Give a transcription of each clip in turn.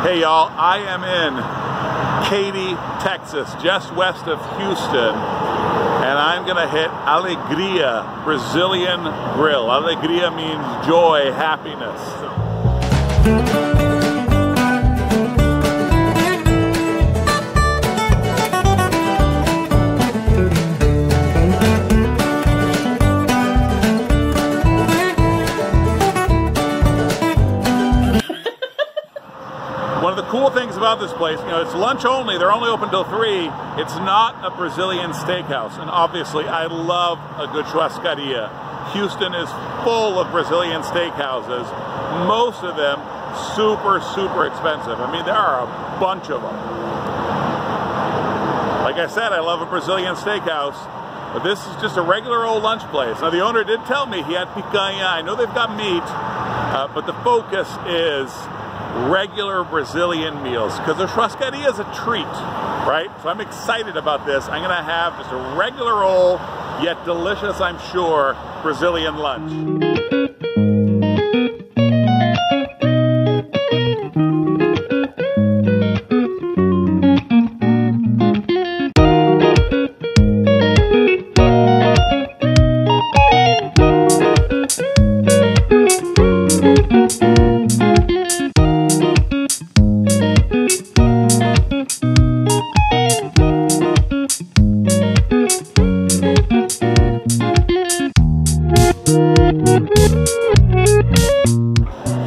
Hey y'all, I am in Katy, Texas, just west of Houston, and I'm gonna hit Alegria Brazilian Grill. Alegria means joy, happiness. One of the cool things about this place, you know, it's lunch only, they're only open till 3. It's not a Brazilian steakhouse, and obviously I love a good churrascaria. Houston is full of Brazilian steakhouses, most of them super, super expensive. I mean, there are a bunch of them. Like I said, I love a Brazilian steakhouse, but this is just a regular old lunch place. Now the owner did tell me he had picanha. I know they've got meat, but the focus is regular Brazilian meals, because the churrascaria is a treat, right? So I'm excited about this. I'm gonna have just a regular old, yet delicious, I'm sure, Brazilian lunch.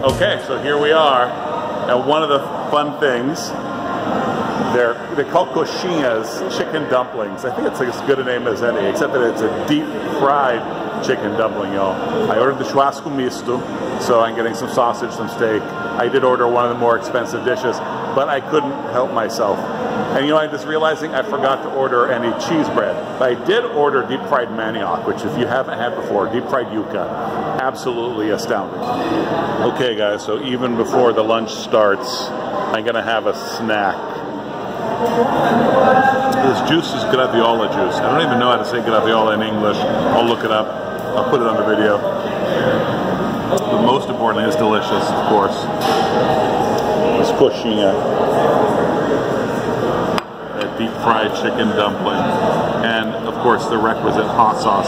Okay, so here we are. Now, one of the fun things, they're called coxinhas, chicken dumplings. I think it's like as good a name as any, except that it's a deep fried chicken dumpling, y'all. I ordered the churrasco misto, so I'm getting some sausage, some steak. I did order one of the more expensive dishes, but I couldn't help myself. And you know, I'm just realizing I forgot to order any cheese bread. But I did order deep fried manioc, which if you haven't had before, deep fried yuca, absolutely astounding. Okay guys, so even before the lunch starts, I'm gonna have a snack. This juice is graviola juice. I don't even know how to say graviola in English. I'll look it up. I'll put it on the video. But most importantly, it's delicious, of course. It's coxinha. Deep fried chicken dumpling, and of course the requisite hot sauce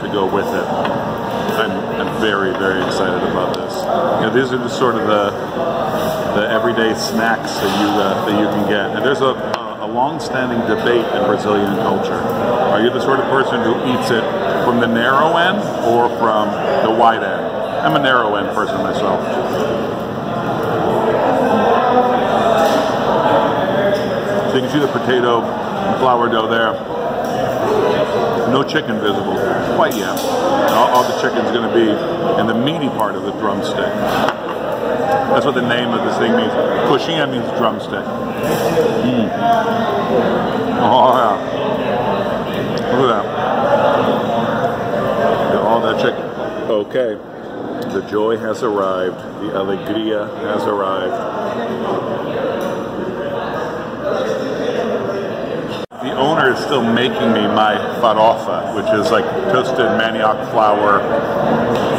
to go with it. I'm very, very excited about this. You know, these are just sort of the everyday snacks that you can get. And there's a long-standing debate in Brazilian culture. Are you the sort of person who eats it from the narrow end or from the wide end? I'm a narrow end person myself. So you can see the potato and flour dough there. No chicken visible quite yet. All the chicken's going to be in the meaty part of the drumstick. That's what the name of this thing means. Coxinha means drumstick. Mm. Oh yeah. Look at that. Got all that chicken. Okay. The joy has arrived. The alegria has arrived. The owner is still making me my farofa, which is like toasted manioc flour,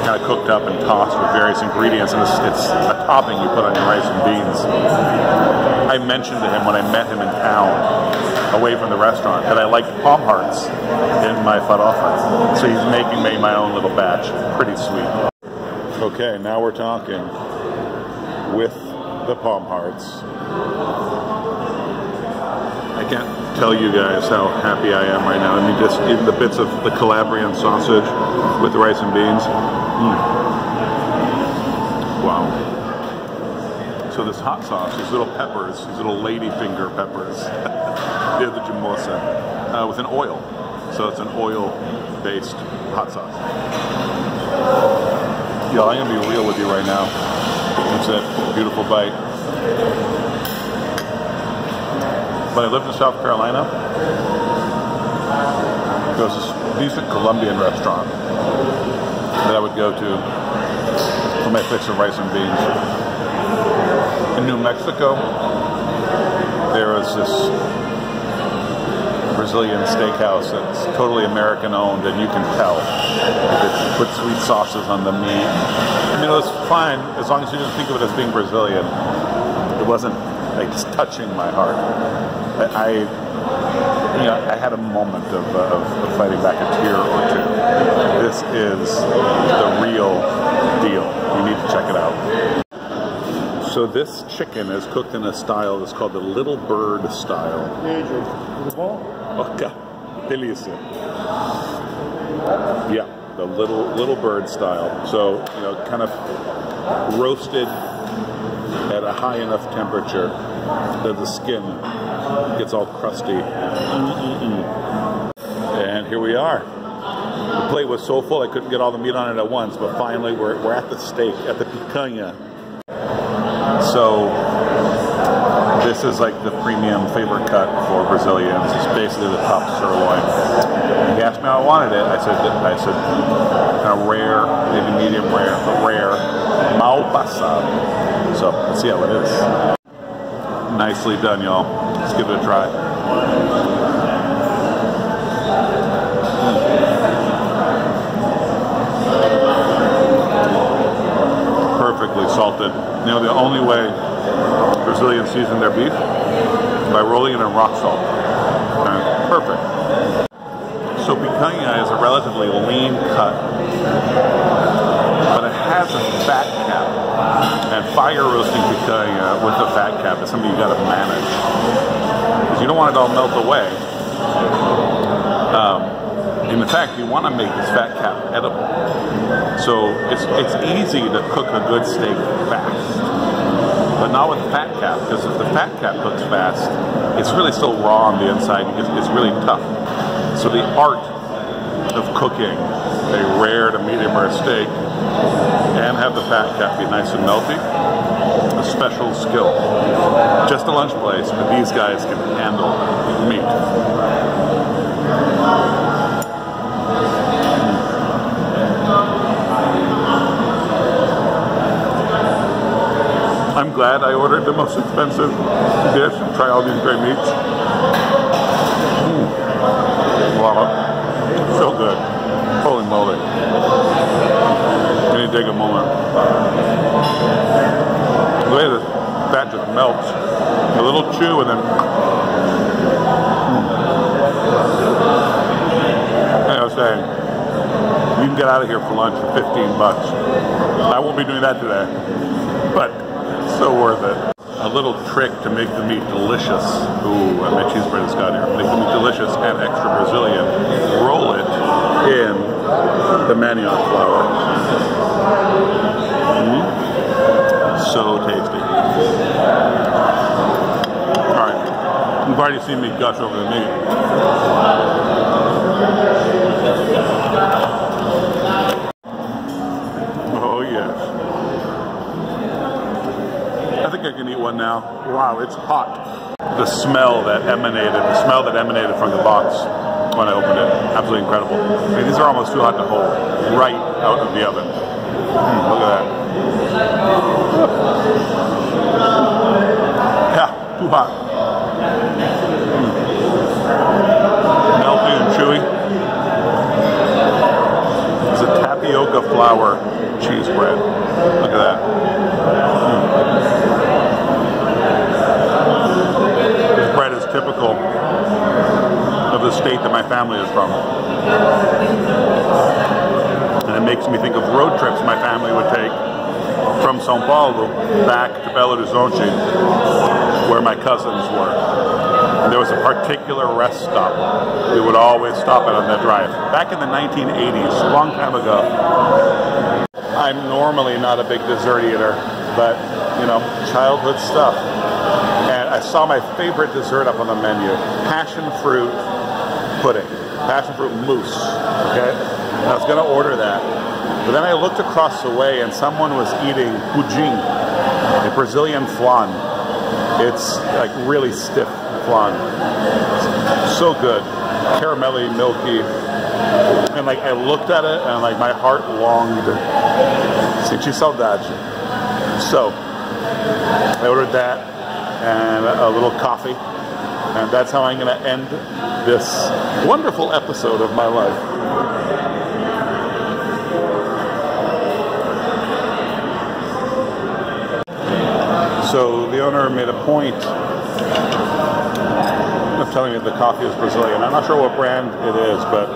kind of cooked up and tossed with various ingredients, and it's a topping you put on your rice and beans. I mentioned to him when I met him in town, away from the restaurant, that I liked palm hearts in my farofa, so he's making me my own little batch. Pretty sweet. Okay, now we're talking with the palm hearts. I can't tell you guys how happy I am right now. I mean, just even the bits of the Calabrian sausage with the rice and beans. Mm. Wow. So this hot sauce, these little peppers, these little ladyfinger peppers, they're the jamosa, with an oil. So it's an oil-based hot sauce. Yo, I'm gonna be real with you right now. That's it. Beautiful bite. When I lived in South Carolina, there was this decent Colombian restaurant that I would go to for my fix of rice and beans. In New Mexico, there was this Brazilian steakhouse that's totally American owned, and you can tell. They put sweet sauces on the meat. I mean, it was fine as long as you didn't think of it as being Brazilian. It wasn't like just touching my heart. I had a moment of fighting back a tear or two. This is the real deal. You need to check it out. So this chicken is cooked in a style that's called the little bird style. Okay, delícia. Yeah, the little bird style. So, you know, kind of roasted at a high enough temperature that the skin gets all crusty. And here we are. The plate was so full I couldn't get all the meat on it at once, but finally we're at the steak, at the picanha. So this is like the premium favorite cut for Brazilians. It's basically the top sirloin. He asked me how I wanted it. I said kind of rare, maybe medium rare, but rare, mal passado. So let's see how it is. Nicely done, y'all. Let's give it a try. Perfectly salted. You know, the only way Brazilians season their beef is by rolling it in rock salt. Perfect. So picanha is a relatively lean cut, but it has a fat cap. And fire roasting picanha with the fat cap is something you got to manage, because you don't want it all melt away. In fact, you want to make this fat cap edible. So it's easy to cook a good steak fast, but not with the fat cap, because if the fat cap cooks fast, it's really still raw on the inside. It's really tough. So the art of cooking a rare to medium rare steak and have the fat cap be nice and melty, a special skill. Just a lunch place, but these guys can handle meat. I'm glad I ordered the most expensive dish and try all these great meats. Wow, so good. Holy moly. Let me take a moment. The way the fat just melts. A little chew and then... Like I was saying, you can get out of here for lunch for 15 bucks. I won't be doing that today, but so worth it. A little trick to make the meat delicious. Ooh, my cheese bread is got here. Make the meat delicious and extra Brazilian. Roll it in the manioc flour. So tasty. Alright, you've already seen me gush over the meat. Oh yes. I think I can eat one now. Wow, it's hot. The smell that emanated from the box when I opened it, absolutely incredible. I mean, these are almost too hot to hold, right out of the oven. Look at that. Yeah, too hot. Melty and chewy. It's a tapioca flour cheese bread. Look at that. This bread is typical of the state that my family is from. And it makes me think of road trips my family would take from São Paulo back to Belo Horizonte, where my cousins were. And there was a particular rest stop we would always stop at on that drive. Back in the 1980s, a long time ago. I'm normally not a big dessert eater, but, you know, childhood stuff. And I saw my favorite dessert up on the menu, passion fruit pudding, passion fruit mousse, okay? And I was gonna order that, but then I looked across the way and someone was eating pudim, a Brazilian flan. It's like really stiff flan. So good, caramelly, milky. And like I looked at it and like my heart longed. Senti saudade. So I ordered that and a little coffee, and that's how I'm going to end this wonderful episode of my life. So the owner made a point of telling me the coffee is Brazilian. I'm not sure what brand it is, but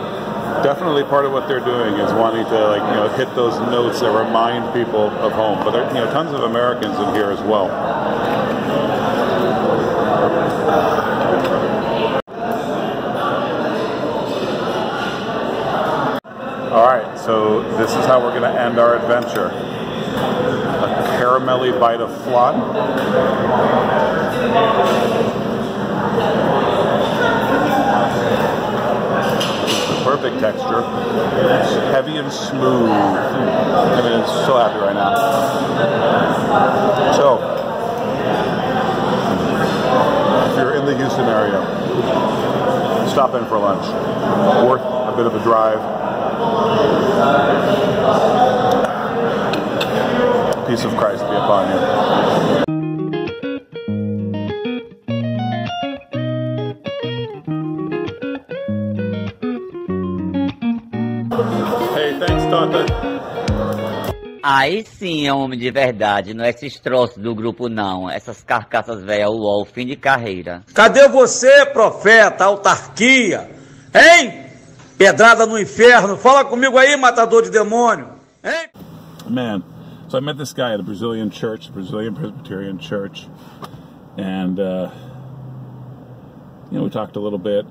definitely part of what they're doing is wanting to, like, you know, hit those notes that remind people of home. But there are, you know, tons of Americans in here as well. All right, so this is how we're going to end our adventure. A caramelly bite of flan. Perfect texture. It's heavy and smooth. I mean, I'm so happy right now. So, if you're in the Houston area, stop in for lunch. Worth a bit of a drive. Peace of Christ be upon you. Aí sim é um homem de verdade, não é esses troços do grupo não, essas carcaças velhas, uol, fim de carreira. Cadê você, profeta, autarquia? Hein? Pedrada no inferno, fala comigo aí, matador de demônio. Hein? Man, so I met this guy at a Brazilian church, Brazilian Presbyterian church, and you know, we talked a little bit.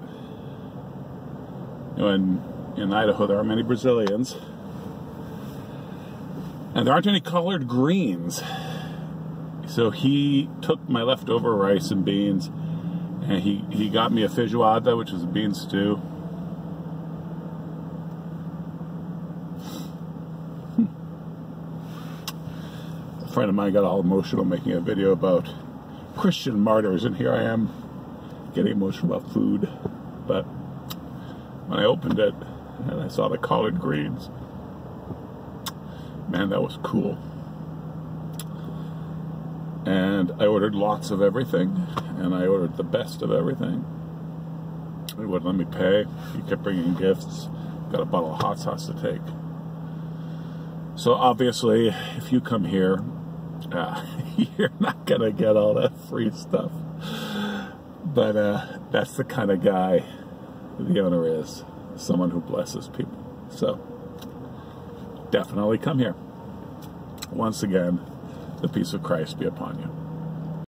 You know, in Idaho there are many Brazilians. And there aren't any collard greens. So he took my leftover rice and beans, and he got me a feijoada, which is a bean stew. A friend of mine got all emotional making a video about Christian martyrs, and here I am getting emotional about food. But when I opened it and I saw the collard greens, man, that was cool. And I ordered lots of everything, and I ordered the best of everything. He wouldn't let me pay. He kept bringing gifts. Got a bottle of hot sauce to take. So obviously, if you come here, you're not gonna get all that free stuff. But that's the kind of guy the owner is. Someone who blesses people. So definitely come here. Once again, the peace of Christ be upon you.